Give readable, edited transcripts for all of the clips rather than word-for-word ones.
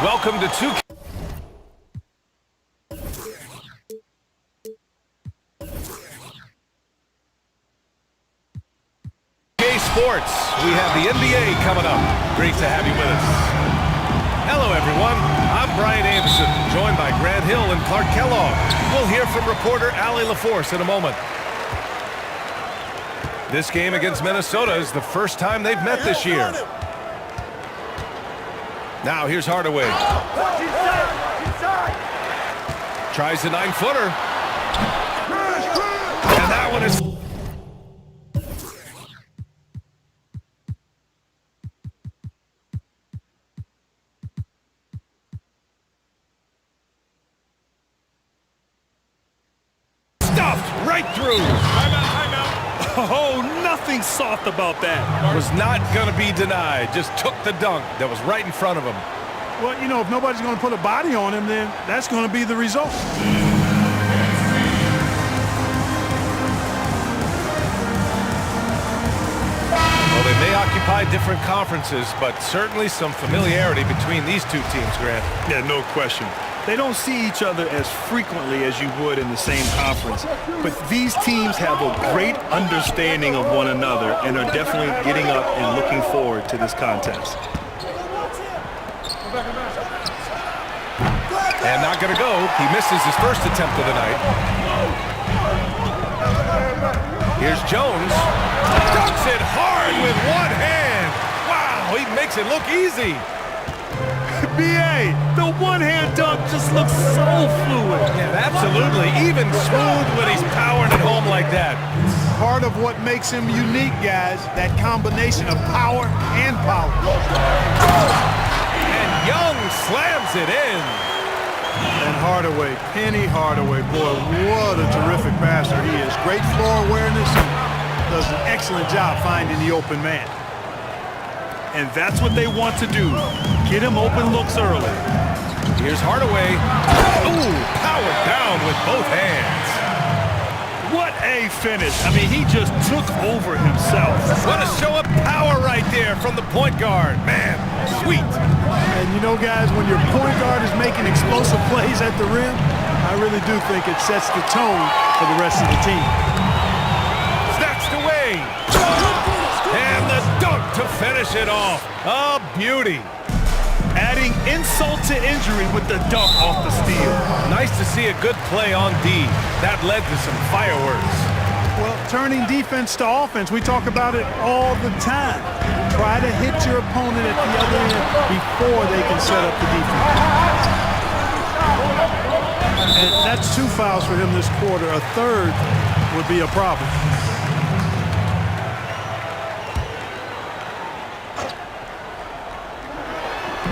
Welcome to 2K. Sports. We have the NBA coming up. Great to have you with us. Hello, everyone. I'm Brian Anderson, joined by Grant Hill and Clark Kellogg. We'll hear from reporter Allie LaForce in a moment. This game against Minnesota is the first time they've met this year. Now here's Hardaway. Tries the 9-footer. And that one is... stuffed right through. Timeout. Oh, nothing soft about that. Was not going to be denied. Just took the dunk that was right in front of him. Well, you know, if nobody's going to put a body on him, then that's going to be the result. Well, they may occupy different conferences, but certainly some familiarity between these two teams, Grant. Yeah, no question. They don't see each other as frequently as you would in the same conference. But these teams have a great understanding of one another and are definitely getting up and looking forward to this contest. And not going to go. He misses his first attempt of the night. Here's Jones. Dunks it hard with one hand. Wow, he makes it look easy. B.A., the one-hand dunk just looks so fluid. Yeah, absolutely. Even smooth when he's powering it home like that. Part of what makes him unique, guys, that combination of power and power. And Young slams it in. And Hardaway, Penny Hardaway, boy, what a terrific passer he is. Great floor awareness and does an excellent job finding the open man. And that's what they want to do. Get him open looks early. Here's Hardaway. Ooh, powered down with both hands. What a finish. I mean, he just took over himself. What a show of power right there from the point guard. Man, sweet. And you know, guys, when your point guard is making explosive plays at the rim, I really do think it sets the tone for the rest of the team. Snatched away. And the dunk to finish it off. A beauty. Adding insult to injury with the dunk off the steal. Nice to see a good play on D. That led to some fireworks. Well, turning defense to offense, we talk about it all the time. Try to hit your opponent at the other end before they can set up the defense. And that's 2 fouls for him this quarter. A third would be a problem.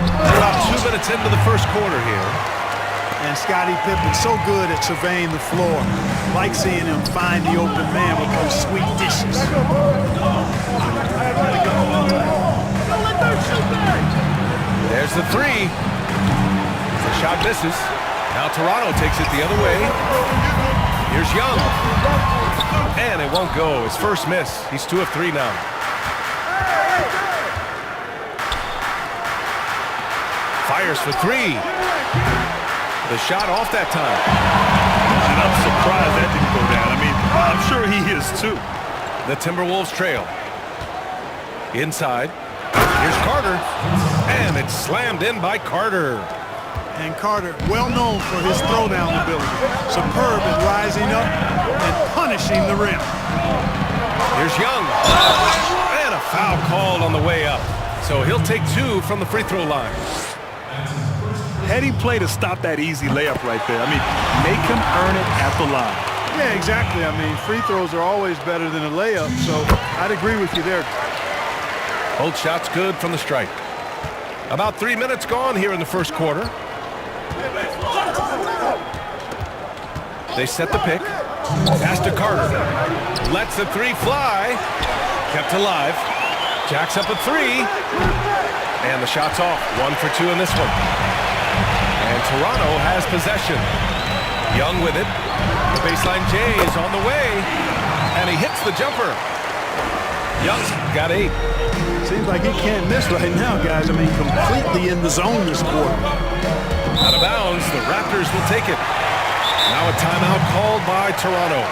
About 2 minutes into the first quarter here. And Scottie Pippen's so good at surveying the floor. Like seeing him find the open man with those sweet dishes. There's the three. The shot misses. Now Toronto takes it the other way. Here's Young. And it won't go. His first miss. He's 2 of 3 now. Fires for 3. The shot off that time. And I'm surprised that didn't go down. I mean, I'm sure he is too. The Timberwolves trail. Inside. Here's Carter. And it's slammed in by Carter. And Carter, well known for his throwdown ability. Superb at rising up and punishing the rim. Here's Young. And a foul called on the way up. So he'll take 2 from the free throw line. Heady play to stop that easy layup right there. I mean, make him earn it at the line. Yeah, exactly. I mean, free throws are always better than a layup, so I'd agree with you there. Both shots good from the stripe. About 3 minutes gone here in the first quarter. They set the pick. Pass to Carter. Lets the 3 fly. Kept alive. Jacks up a 3. And the shot's off. 1 for 2 in this one. And Toronto has possession. Young with it. The baseline J is on the way. And he hits the jumper. Young's got 8. Seems like he can't miss right now, guys. I mean, completely in the zone this quarter. Out of bounds, the Raptors will take it. Now a timeout called by Toronto.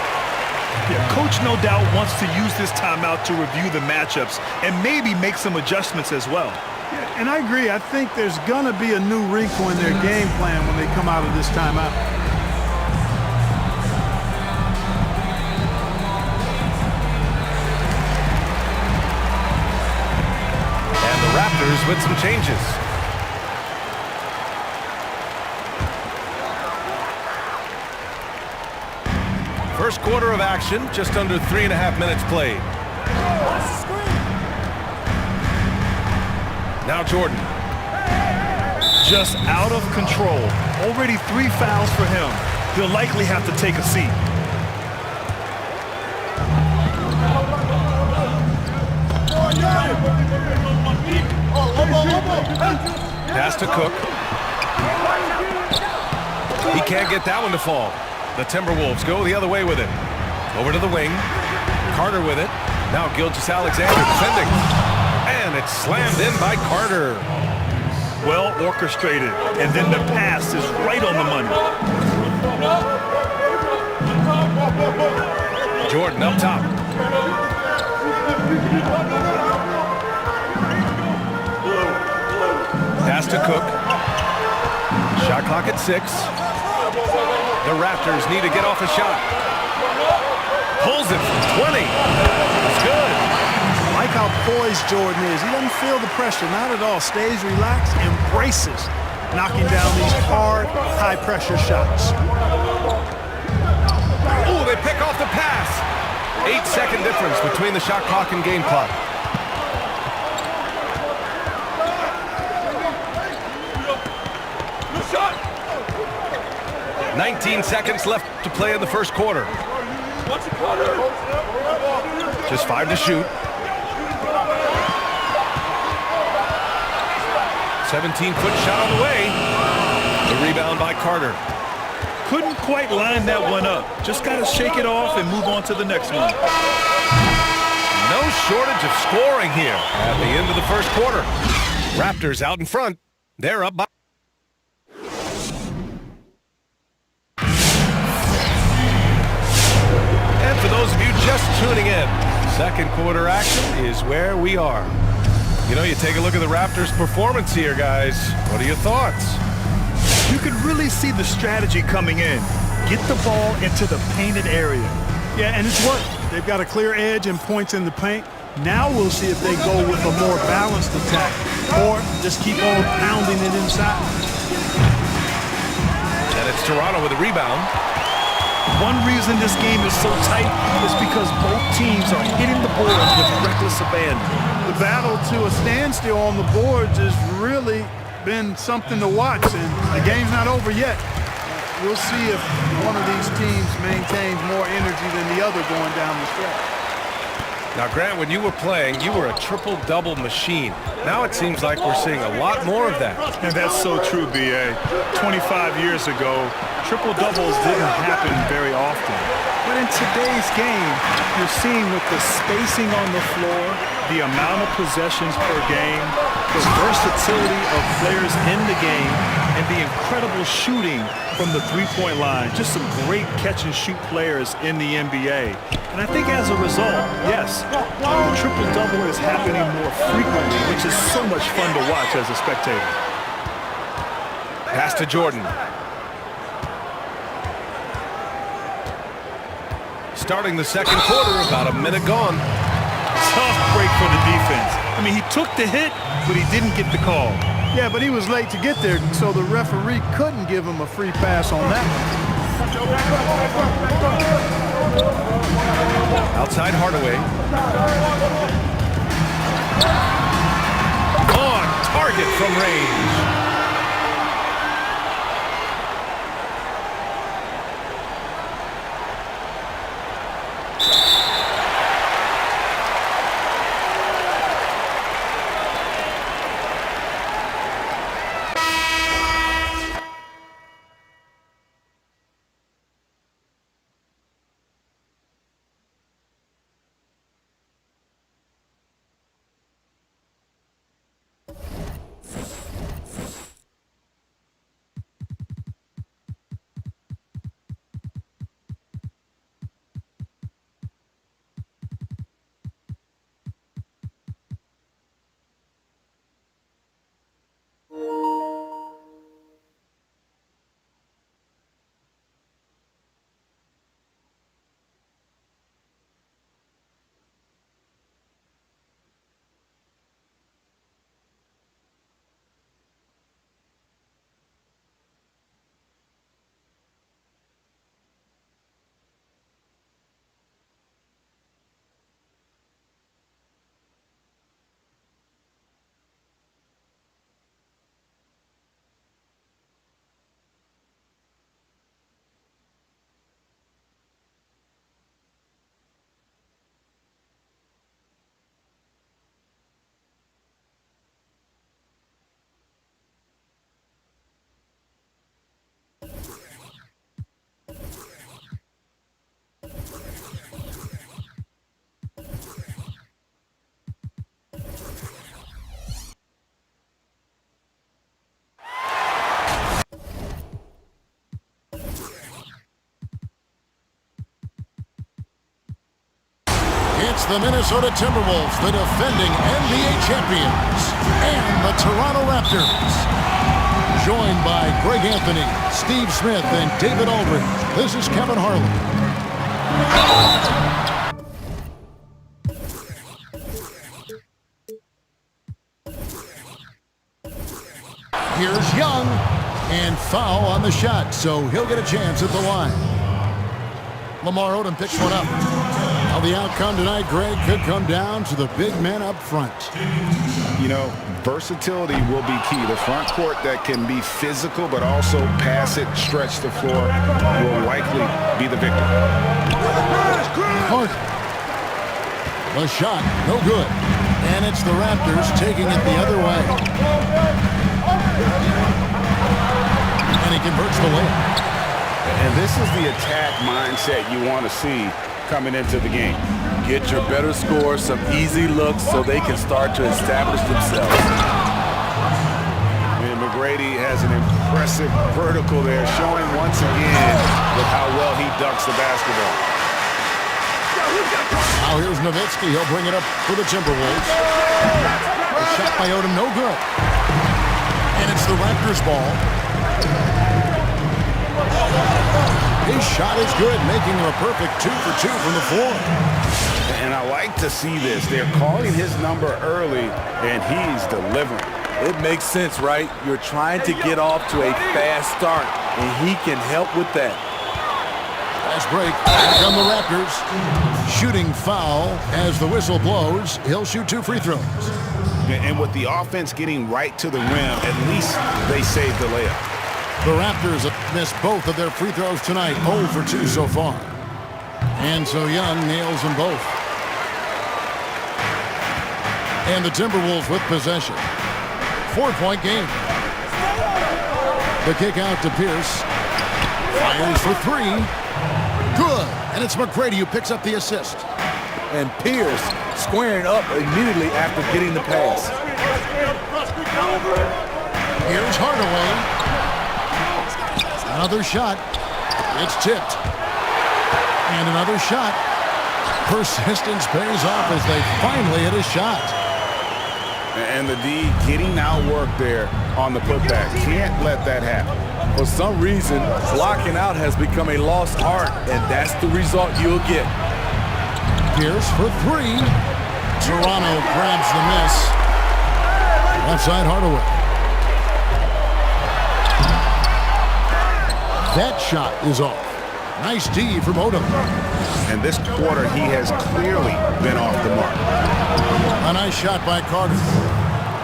Yeah, coach no doubt wants to use this timeout to review the matchups and maybe make some adjustments as well. Yeah, and I agree. I think there's going to be a new wrinkle in their game plan when they come out of this timeout. And the Raptors with some changes. First quarter of action, just under 3.5 minutes played. Now Jordan. Just out of control. Already 3 fouls for him. He'll likely have to take a seat. Pass to Cook. He can't get that one to fall. The Timberwolves go the other way with it. Over to the wing. Carter with it. Now Gilgeous-Alexander defending. And it's slammed in by Carter. Well orchestrated. And then the pass is right on the money. Jordan up top. Pass to Cook. Shot clock at 6. The Raptors need to get off a shot. Pulls it from 20. It's good. I like how poised Jordan is. He doesn't feel the pressure, not at all. Stays relaxed, embraces knocking down these hard, high-pressure shots. Oh, they pick off the pass. 8-second difference between the shot clock and game clock. 19 seconds left to play in the first quarter. Just 5 to shoot. 17-foot shot on the way. The rebound by Carter. Couldn't quite line that one up. Just got to shake it off and move on to the next one. No shortage of scoring here at the end of the first quarter. Raptors out in front. They're up by. And for those of you just tuning in, second quarter action is where we are. You know, you take a look at the Raptors' performance here, guys. What are your thoughts? You could really see the strategy coming in. Get the ball into the painted area. Yeah, and it's worked. They've got a clear edge and points in the paint. Now we'll see if they go with a more balanced attack or just keep on pounding it inside. And it's Toronto with a rebound. One reason this game is so tight is because both teams are hitting the boards with reckless abandon. The battle to a standstill on the boards has really been something to watch, and the game's not over yet. We'll see if one of these teams maintains more energy than the other going down the stretch. Now, Grant, when you were playing, you were a triple-double machine. Now it seems like we're seeing a lot more of that. And that's so true, B.A. 25 years ago, triple-doubles didn't happen very often. But in today's game, you're seeing with the spacing on the floor, the amount of possessions per game, the versatility of players in the game, and the incredible shooting from the three-point line. Just some great catch-and-shoot players in the NBA. And I think as a result, yes, the triple-double is happening more frequently, which is so much fun to watch as a spectator. Pass to Jordan. Starting the second quarter, about a minute gone. Tough break for the defense. I mean, he took the hit, but he didn't get the call. Yeah, but he was late to get there, so the referee couldn't give him a free pass on that one. Outside Hardaway. On target from range. It's the Minnesota Timberwolves, the defending NBA champions, and the Toronto Raptors. Joined by Greg Anthony, Steve Smith, and David Aldridge, this is Kevin Harlan. Here's Young, and foul on the shot, so he'll get a chance at the line. Lamar Odom picks one up. Now the outcome tonight, Greg, could come down to the big men up front. You know, versatility will be key. The front court that can be physical but also pass it, stretch the floor will likely be the victor. Harden. The shot, no good. And it's the Raptors taking it the other way. And he converts the layup. And this is the attack mindset you want to see coming into the game. Get your better score, some easy looks so they can start to establish themselves. And McGrady has an impressive vertical there, showing once again with how well he ducks the basketball. Now here's Nowitzki. He'll bring it up for the Timberwolves. The shot by Odom, no good. And it's the Raptors' ball. His shot is good, making him a perfect 2 for 2 from the floor. And I like to see this. They're calling his number early, and he's delivering. It makes sense, right? You're trying to get off to a fast start, and he can help with that. Fast break. Here come the Raptors. Shooting foul as the whistle blows. He'll shoot 2 free throws. And with the offense getting right to the rim, at least they saved the layup. The Raptors have missed both of their free throws tonight, 0 for 2 so far. And so Young nails them both. And the Timberwolves with possession. 4-point game. The kick out to Pierce. Fires for 3. Good. And it's McGrady who picks up the assist. And Pierce squaring up immediately after getting the pass. Here's Hardaway. Another shot. It's tipped. And another shot. Persistence pays off as they finally hit a shot. And the D getting outworked there on the putback. Can't let that happen. For some reason, blocking out has become a lost art, and that's the result you'll get. Pierce for 3. Toronto grabs the miss. Left side Hardaway. That shot is off. Nice D from Odom. And this quarter, he has clearly been off the mark. A nice shot by Carter.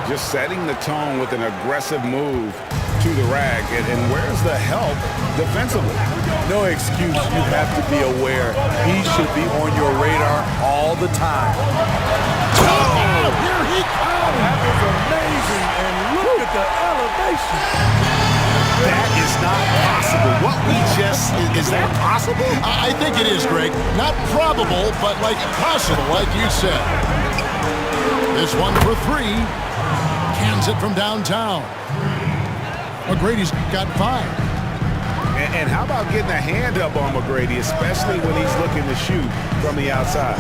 Just setting the tone with an aggressive move to the rack. And where's the help defensively? No excuse. You have to be aware. He should be on your radar all the time. Oh, here he comes. That was amazing. And look at the elevation. That is not possible. What we just, is that possible? I think it is, Greg. Not probable, but like possible, like you said. This one for 3. Cans it from downtown. McGrady's got 5. And how about getting a hand up on McGrady, especially when he's looking to shoot from the outside?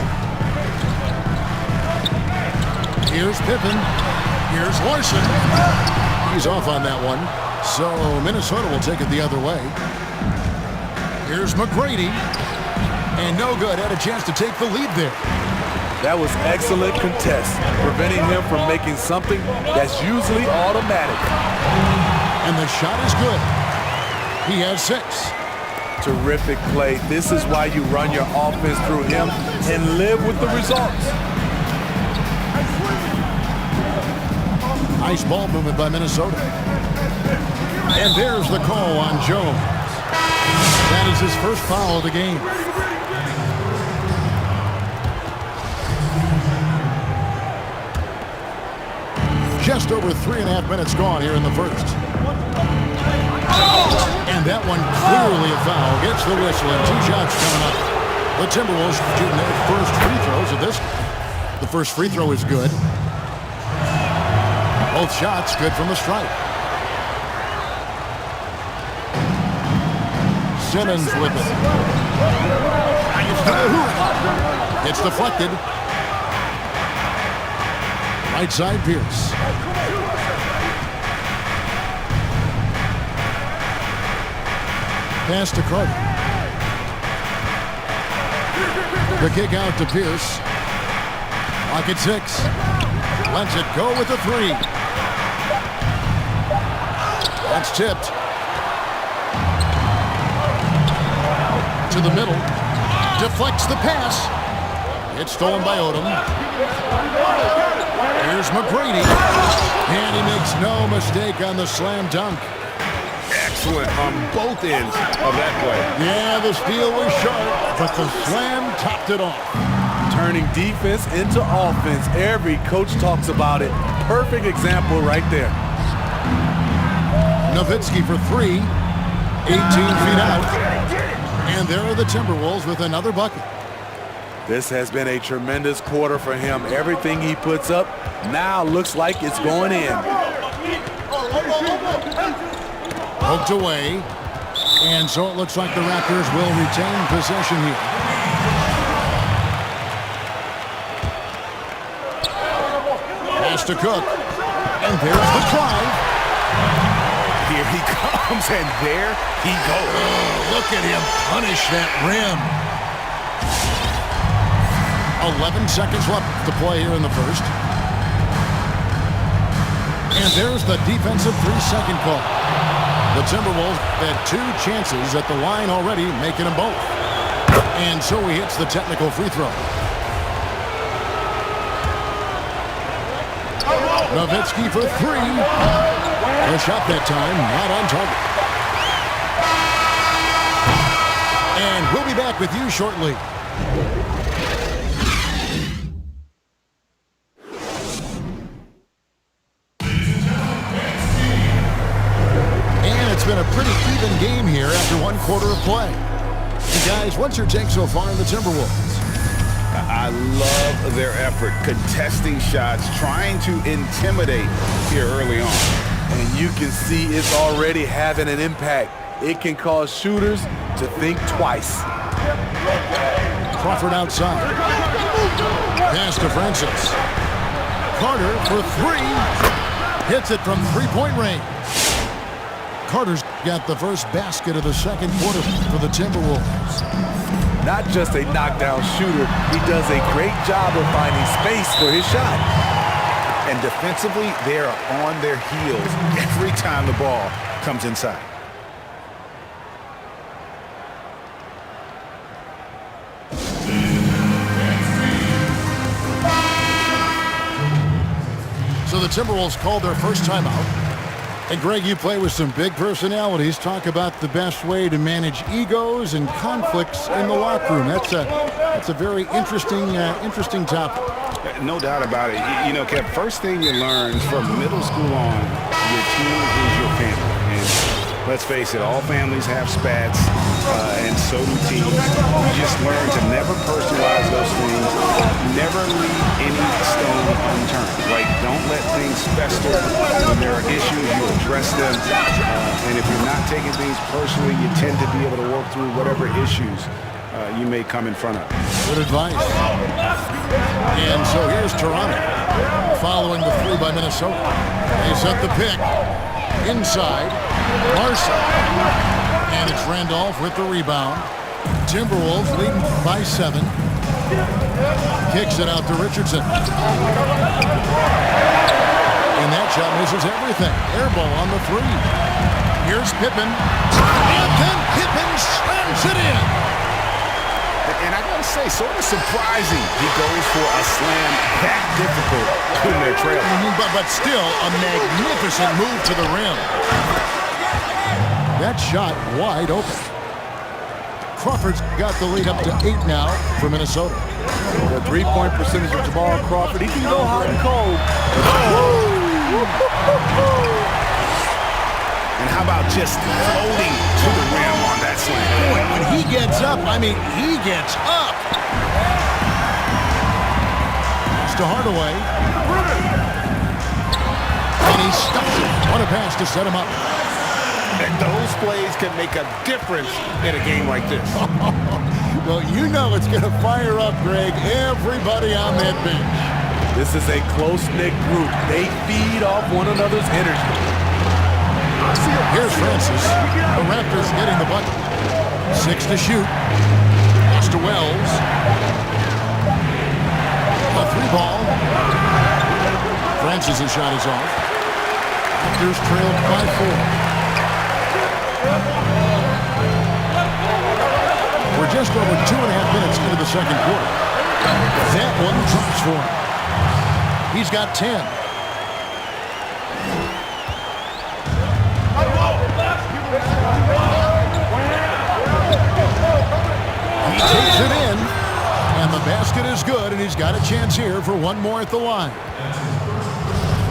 Here's Pippen. Here's Larson. He's off on that one. So Minnesota will take it the other way. Here's McGrady. And no good. Had a chance to take the lead there. That was excellent contest, preventing him from making something that's usually automatic. And the shot is good. He has 6. Terrific play. This is why you run your offense through him and live with the results. Nice ball movement by Minnesota. And there's the call on Jones. That is his first foul of the game. Just over 3.5 minutes gone here in the first. And that one clearly a foul. Gets the whistle and 2 shots coming up. The Timberwolves shooting their first free throws of this. The first free throw is good. Both shots good from the stripe. Simmons with it. It's deflected. Right side, Pierce. Pass to Carter. The kick out to Pierce. Lock at 6. Lets it go with the 3. That's tipped. To the middle. Deflects the pass. It's stolen by Odom. Here's McGrady. And he makes no mistake on the slam dunk. Excellent on both ends of that play. Yeah, the steal was sharp, but the slam topped it off. Turning defense into offense. Every coach talks about it. Perfect example right there. Nowitzki for 3. 18 feet out. And there are the Timberwolves with another bucket. This has been a tremendous quarter for him. Everything he puts up now looks like it's going in. Poked away. And so it looks like the Raptors will retain possession here. Pass to Cook. And there's the drive. Here he comes, and there he goes. Oh, look at him punish that rim. 11 seconds left to play here in the first. And there's the defensive 3-second call. The Timberwolves had 2 chances at the line already, making them both. And so he hits the technical free throw. Nowitzki for 3. A shot that time, not on target. And we'll be back with you shortly. And it's been a pretty even game here after 1 quarter of play. And guys, what's your take so far on the Timberwolves? I love their effort, contesting shots, trying to intimidate here early on. And you can see it's already having an impact. It can cause shooters to think twice. Crawford outside. Pass to Francis. Carter for 3. Hits it from 3-point range. Carter's got the first basket of the second quarter for the Timberwolves. Not just a knockdown shooter, he does a great job of finding space for his shot. And defensively, they are on their heels every time the ball comes inside. So the Timberwolves called their first timeout. And Greg, you play with some big personalities. Talk about the best way to manage egos and conflicts in the locker room. That's a very interesting topic. No doubt about it. You know, Kev, first thing you learn from middle school on, your team is your family. And let's face it, all families have spats, and so do teams. You just learn to never personalize those things, never leave any stone unturned. Like, don't let things fester. When there are issues, you address them. And if you're not taking things personally, you tend to be able to work through whatever issues you may come in front of. Good advice. And so here's Toronto following the 3 by Minnesota. They set the pick inside. Larson. And it's Randolph with the rebound. Timberwolves leading by 7. Kicks it out to Richardson. And that shot misses everything. Air ball on the 3. Here's Pippen. And then Pippen slams it in. And I gotta say, sort of surprising he goes for a slam that difficult when they're trailing. But still a magnificent move to the rim. That shot wide open. Crawford's got the lead up to 8 now for Minnesota. The 3-point percentage of Jamal Crawford, he can go hot and cold. And how about just floating to the rim on that slam? Boy, when he gets up, I mean, he gets up. It's to Hardaway. And he stops it. What a pass to set him up. And those plays can make a difference in a game like this. Well, you know it's going to fire up, Greg, everybody on that bench. This is a close-knit group. They feed off one another's energy. Here's Francis. The Raptors getting the bucket. 6 to shoot. Pass to Wells. A 3-ball. Francis' shot is off. Raptors trailed by 4. We're just over 2.5 minutes into the second quarter. That one drops for him. He's got 10. He takes it in, and the basket is good, and he's got a chance here for one more at the line.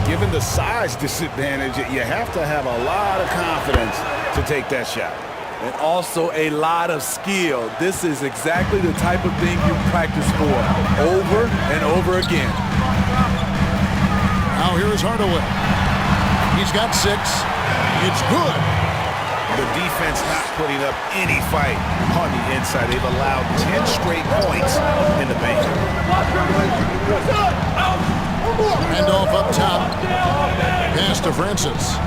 Given the size disadvantage, you have to have a lot of confidence to take that shot. And also a lot of skill. This is exactly the type of thing you practice for over and over again. Now here is Hardaway. He's got 6. It's good. The defense not putting up any fight on the inside. They've allowed 10 straight points in the paint. Randolph up top. Pass to Francis.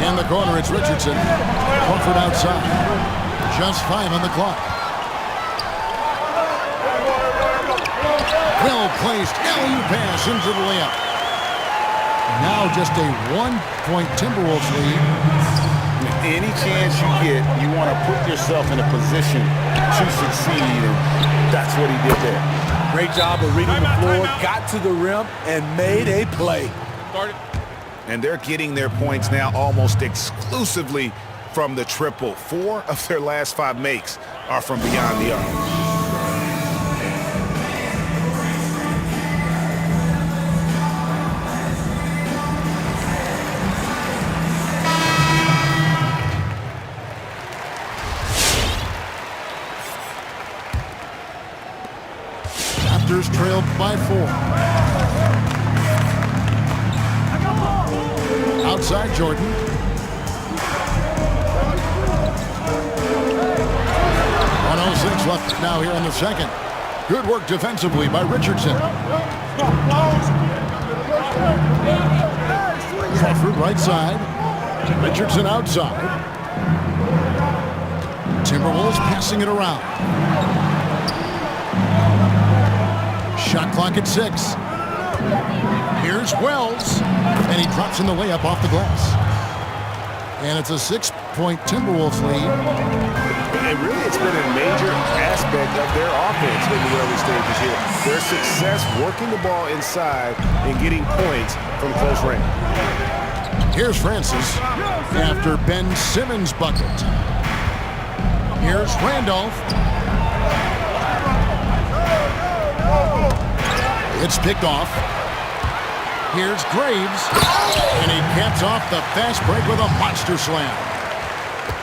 In the corner, it's Richardson. Horford outside. Just 5 on the clock. Well-placed alley-oop pass into the layup. Now just a 1-point Timberwolves lead. Any chance you get, you want to put yourself in a position to succeed, and that's what he did there. Great job of reading the floor, got to the rim, and made a play. And they're getting their points now almost exclusively from the triple. 4 of their last 5 makes are from beyond the arc. Raptors trailed by 4. Outside Jordan. .106 left now here in the second. Good work defensively by Richardson. Crawford right side. Richardson outside. Timberwolves passing it around. Shot clock at 6. Here's Wells, and he drops in the layup off the glass. And it's a 6-point Timberwolves lead. And really, it's been a major aspect of their offense in the early stages here. Their success working the ball inside and getting points from close range. Here's Francis after Ben Simmons' bucket. Here's Randolph. It's picked off. Here's Graves, and he caps off the fast break with a monster slam.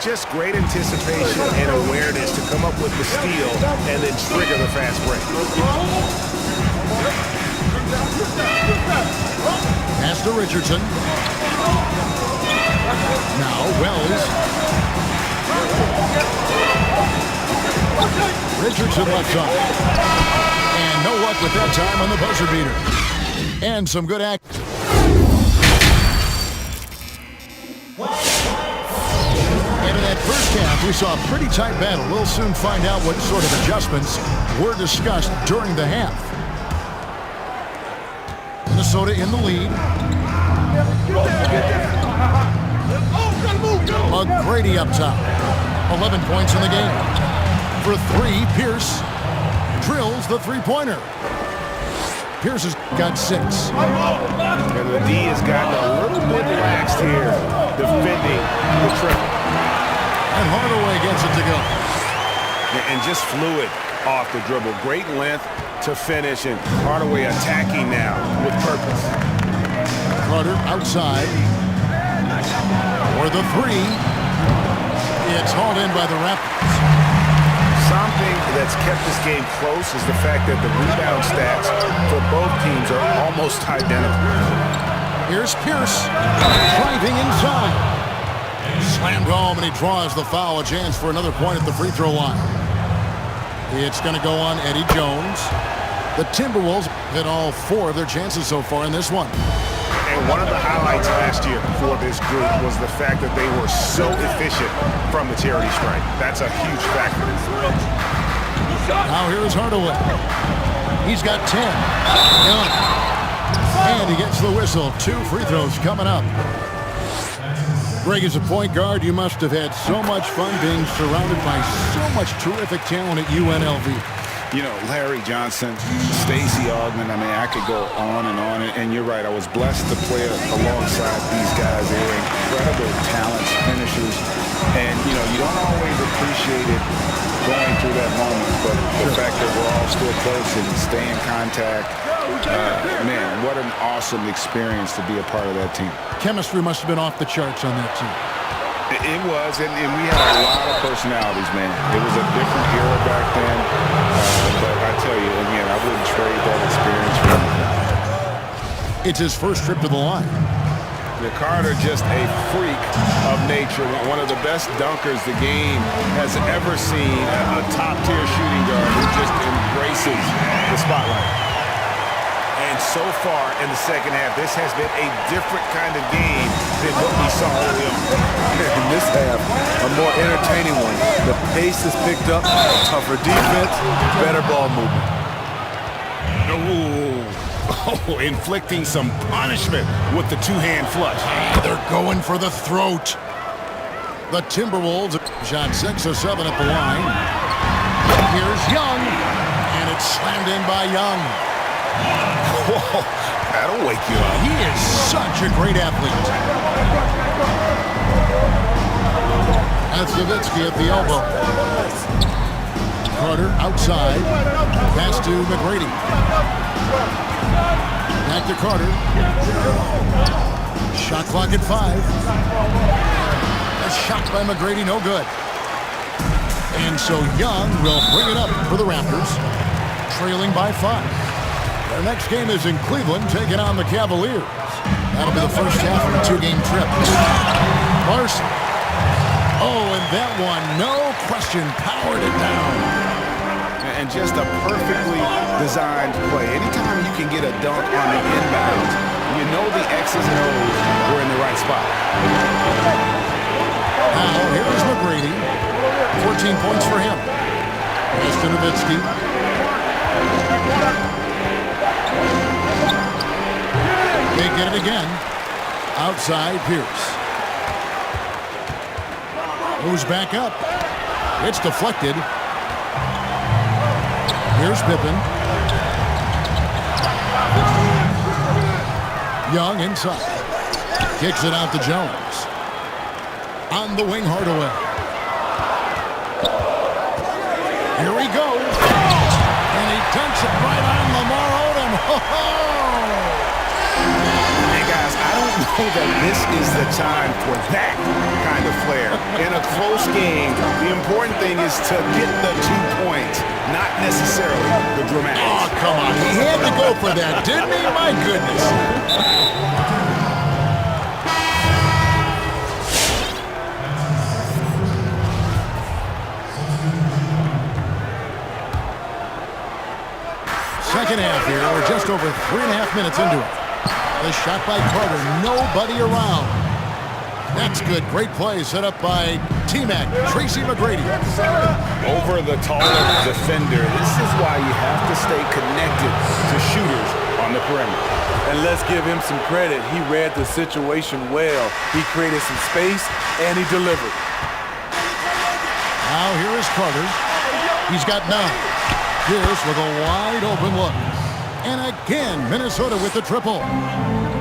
Just great anticipation and awareness to come up with the steal and then trigger the fast break. Pass to Richardson. Now Wells. Richardson left side. And no luck with that time on the buzzer beater. And some good act. And in that first half, we saw a pretty tight battle. We'll soon find out what sort of adjustments were discussed during the half. Minnesota in the lead. McGrady up top. 11 points in the game. For 3, Pierce drills the three-pointer. Pierce has got 6. And the D has gotten a little bit relaxed here, defending the triple. And Hardaway gets it to go. And just fluid off the dribble. Great length to finish, and Hardaway attacking now with purpose. Carter outside. For the 3. It's hauled in by the Raptors. Something that's kept this game close is the fact that the rebound stats for both teams are almost identical. Here's Pierce driving inside. Slammed home, and he draws the foul. A chance for another point at the free throw line. It's going to go on Eddie Jones. The Timberwolves hit all 4 of their chances so far in this one. And one of the highlights last year for this group was the fact that they were so efficient from the charity stripe. That's a huge factor. Now here's Hardaway. He's got 10. Young. And he gets the whistle. 2 free throws coming up. Greg, as a point guard, you must have had so much fun being surrounded by so much terrific talent at UNLV. You know, Larry Johnson, Stacey Augmon, I mean, I could go on. And you're right, I was blessed to play alongside these guys. They were incredible talents, finishers. And, you know, you don't always appreciate it going through that moment, but the fact that we're all still close and stay in contact, man, what an awesome experience to be a part of that team. Chemistry must have been off the charts on that team. It was, and we had a lot of personalities, man. It was a different era back then, but I tell you, again, I wouldn't trade that experience for anything. It's his first trip to the line. Carter, just a freak of nature, one of the best dunkers the game has ever seen, a top-tier shooting guard who just embraces the spotlight. And so far in the second half, this has been a different kind of game than what we saw early on. In this half, a more entertaining one. The pace is picked up, tougher defense, better ball movement. Oh, inflicting some punishment with the two-hand flush. They're going for the throat. The Timberwolves shot 6 of 7 at the line. Here's Young, and it's slammed in by Young. Whoa, that'll wake you up. He is such a great athlete. That's Nowitzki at the elbow. Carter outside. Pass to McGrady. Back to Carter. Shot clock at 5. A shot by McGrady, no good. And so Young will bring it up for the Raptors, trailing by 5. Their next game is in Cleveland, taking on the Cavaliers. That'll be the first half of a 2-game trip. Larson. Oh, and that one, no question, powered it down. And just a perfectly designed play. Anytime you can get a dunk on the inbound, you know the X's and O's were in the right spot. Now, here's McGrady. 14 points for him. Here's to Nowitzki. They get it again. Outside, Pierce. Moves back up. It's deflected. Here's Pippen. Young inside. Kicks it out to Jones. On the wing, Hardaway. Here he goes. And he dunks it right on Lamar Odom. Hey, guys, I don't know that this is the time for that kind of flair. In a close game, the important thing is to get the 2 points, not necessarily the dramatics. Oh, come on. He had to go for that, didn't he? My goodness. Second half here. We're just over 3.5 minutes into it. The shot by Carter. Nobody around. That's good. Great play set up by T-Mac, Tracy McGrady. Over the taller defender. This is why you have to stay connected to shooters on the perimeter. And let's give him some credit. He read the situation well. He created some space, and he delivered. Now here is Carter. He's got 9. Pierce with a wide open look. And again, Minnesota with the triple.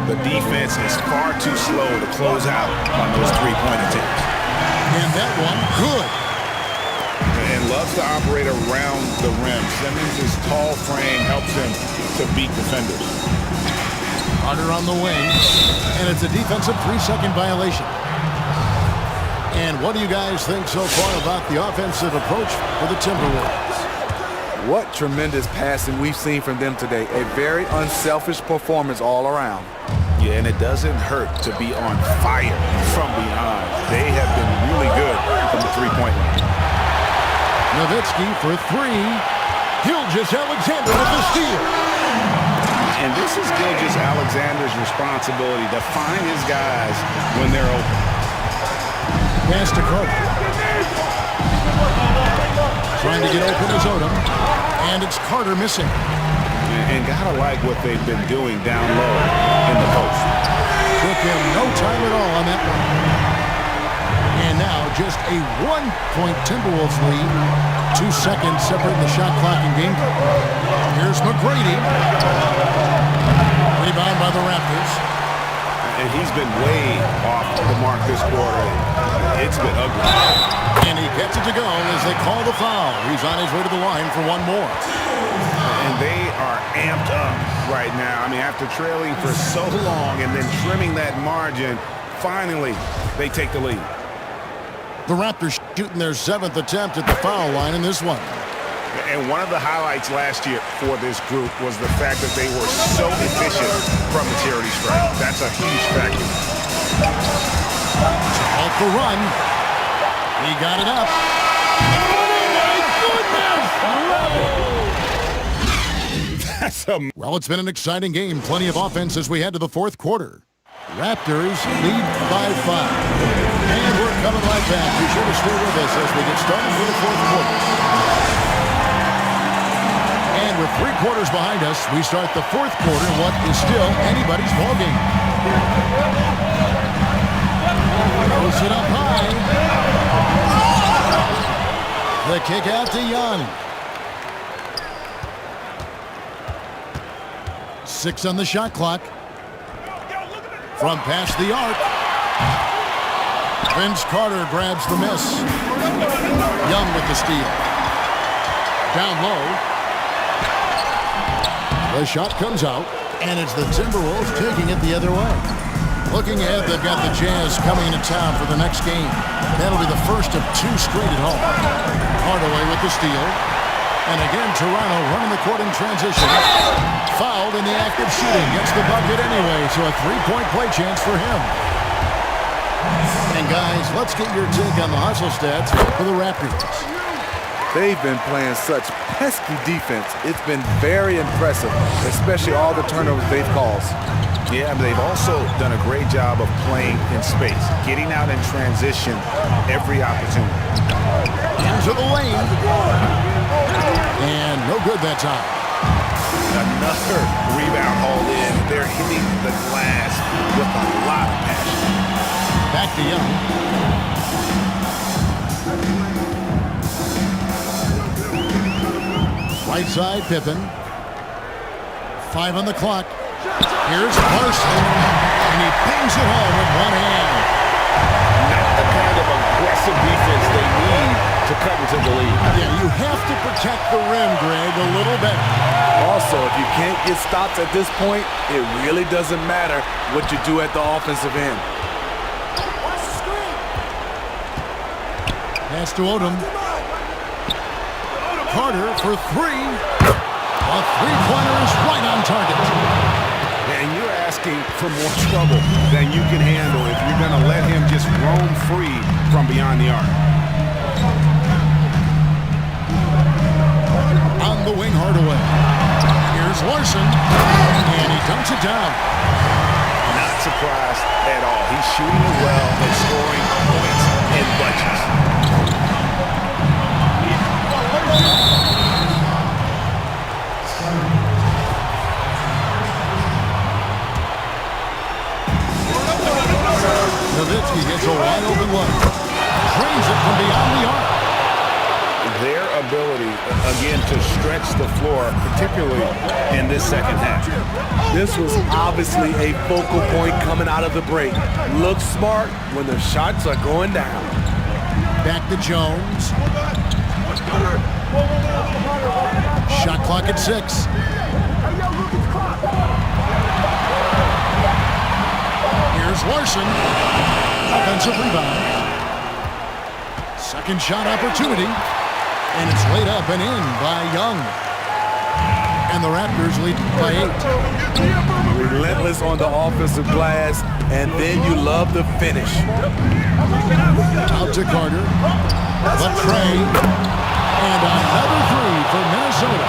The defense is far too slow to close out on those three-point attempts. And that one, good. And loves to operate around the rim. Simmons' tall frame helps him to beat defenders. Carter on the wing. And it's a defensive 3-second violation. And what do you guys think so far about the offensive approach for the Timberwolves? What tremendous passing we've seen from them today. A very unselfish performance all around. Yeah, and it doesn't hurt to be on fire from behind. They have been really good from the three-point line. Nowitzki for three. Gilgeous-Alexander with the steal. And this is Gilgeous-Alexander's responsibility to find his guys when they're open. Pass to Carter. Trying to get open is Odom. And it's Carter missing. And gotta like what they've been doing down low in the post. Took him no time at all on that one. And now just a 1-point Timberwolves lead. 2 seconds separating the shot clock and game. Here's McGrady. Rebound by the Raptors. And he's been way off the mark this quarter. It's been ugly. And he gets it to go as they call the foul. He's on his way to the line for one more. And they are amped up right now. I mean, after trailing for so long and then trimming that margin, finally they take the lead. The Raptors shooting their 7th attempt at the foul line in this one. And one of the highlights last year for this group was the fact that they were so efficient from the charity stripe. That's a huge factor. Off the run. He got it up. That's a... Well, it's been an exciting game. Plenty of offense as we head to the fourth quarter. Raptors lead by 5. And we're coming right back. Be sure to stay with us as we get started for the fourth quarter. And with 3 quarters behind us, we start the fourth quarter in what is still anybody's ballgame. Throws it up high. The kick out to Young. 6 on the shot clock. From past the arc. Vince Carter grabs the miss. Young with the steal. Down low. The shot comes out, and it's the Timberwolves taking it the other way. Looking ahead, they've got the Jazz coming into town for the next game. That'll be the first of 2 straight at home. Hardaway with the steal. And again, Toronto running the court in transition. Fouled in the act of shooting. Gets the bucket anyway, so a 3-point play chance for him. And guys, let's get your take on the hustle stats for the Raptors. They've been playing such pesky defense. It's been very impressive, especially all the turnovers they've caused. Yeah, but they've also done a great job of playing in space, getting out in transition every opportunity. Into the lane. And no good that time. Another rebound hauled in. They're hitting the glass with a lot of passion. Back to Young. Right side, Pippen. 5 on the clock. Here's Larson. And he pings it home with one hand. Not the kind of aggressive defense they need to cut into the lead. Yeah, you have to protect the rim, Greg, a little bit. Also, if you can't get stops at this point, it really doesn't matter what you do at the offensive end. Pass to Odom. Carter for 3. A 3-pointer is right on target. And you're asking for more trouble than you can handle if you're going to let him just roam free from beyond the arc. On the wing, Hardaway. Here's Larson. And he dunks it down. Not surprised at all. He's shooting it well and scoring points in bunches. Nowitzki gets a wide open look. Drains it from beyond the arc. Their ability, again, to stretch the floor, particularly in this second half. This was obviously a focal point coming out of the break. Looks smart when the shots are going down. Back to Jones. Shot clock at 6. Here's Larson. Offensive rebound. Second shot opportunity. And it's laid up and in by Young. And the Raptors lead by 8. Relentless on the offensive glass, and then you love the finish. Out to Carter. Latrey. And another three for Minnesota.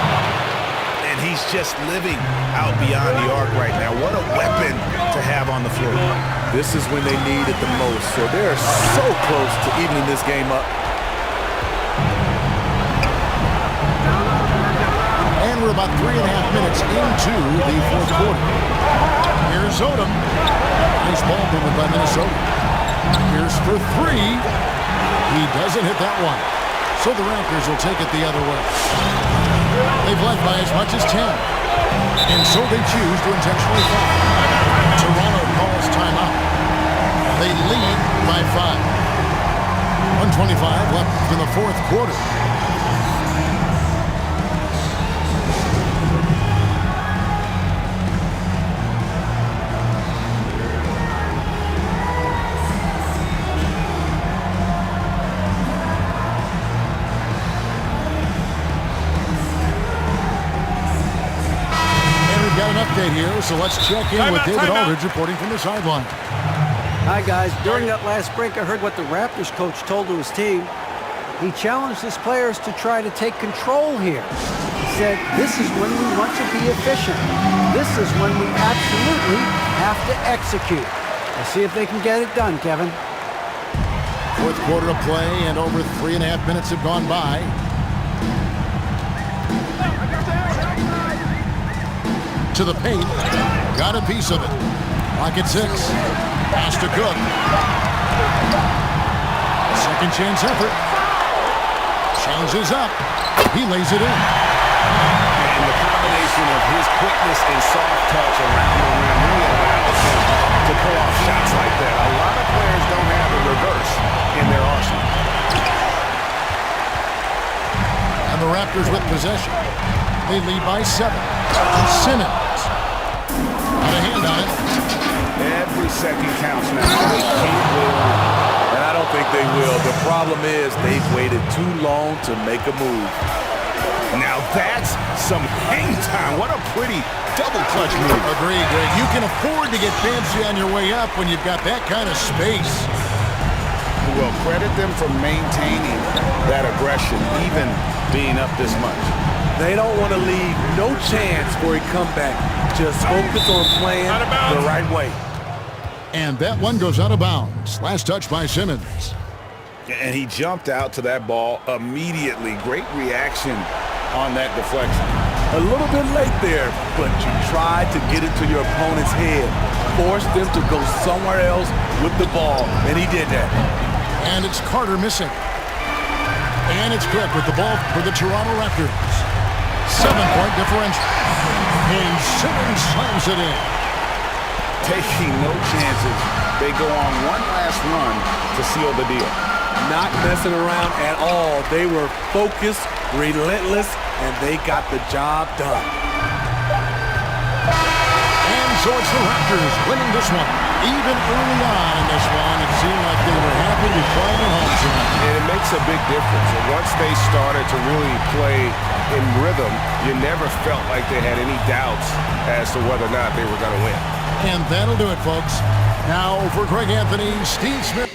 And he's just living out beyond the arc right now. What a weapon to have on the floor. This is when they need it the most. So they're so close to evening this game up. And we're about 3.5 minutes into the fourth quarter. Here's Odom. Nice ball movement by Minnesota. Here's for three. He doesn't hit that one. So the Raptors will take it the other way. They've led by as much as 10. And so they choose to intentionally foul. Toronto calls timeout. They lead by 5. 1:25 left in the fourth quarter. Update here, so let's check in with David Aldridge reporting from the sideline. Hi, guys. During that last break, I heard what the Raptors coach told to his team. He challenged his players to try to take control here. He said, this is when we want to be efficient. This is when we absolutely have to execute. Let's see if they can get it done, Kevin. Fourth quarter of play, and over 3.5 minutes have gone by. To the paint, got a piece of it. Clock at 6. Pass to Cook. Second chance effort. Changes up. He lays it in. And the combination of his quickness and soft touch around the rim really allows him to pull off shots like that. A lot of players don't have the reverse in their arsenal. And the Raptors with possession. They lead by 7. Simmons. Got a hand on it. Every second counts now. They can't win. And I don't think they will. The problem is they've waited too long to make a move. Now that's some hang time. What a pretty double clutch move. Agreed, Greg. You can afford to get fancy on your way up when you've got that kind of space. Well, credit them for maintaining that aggression, even being up this much. They don't want to leave no chance for a comeback. Just focus on playing the right way. And that one goes out of bounds. Last touch by Simmons. And he jumped out to that ball immediately. Great reaction on that deflection. A little bit late there, but you tried to get it to your opponent's head. Force them to go somewhere else with the ball, and he did that. And it's Carter missing. And it's Cook with the ball for the Toronto Raptors. 7-point differential. And Simmons slams it in. Taking no chances. They go on one last run to seal the deal. Not messing around at all. They were focused, relentless, and they got the job done. And so it's the Raptors winning this one. Even early on in this one, it seemed like they were happy to be playing at home tonight. And it makes a big difference. And once they started to really play in rhythm, you never felt like they had any doubts as to whether or not they were going to win. And that'll do it, folks. Now for Greg Anthony, Steve Smith.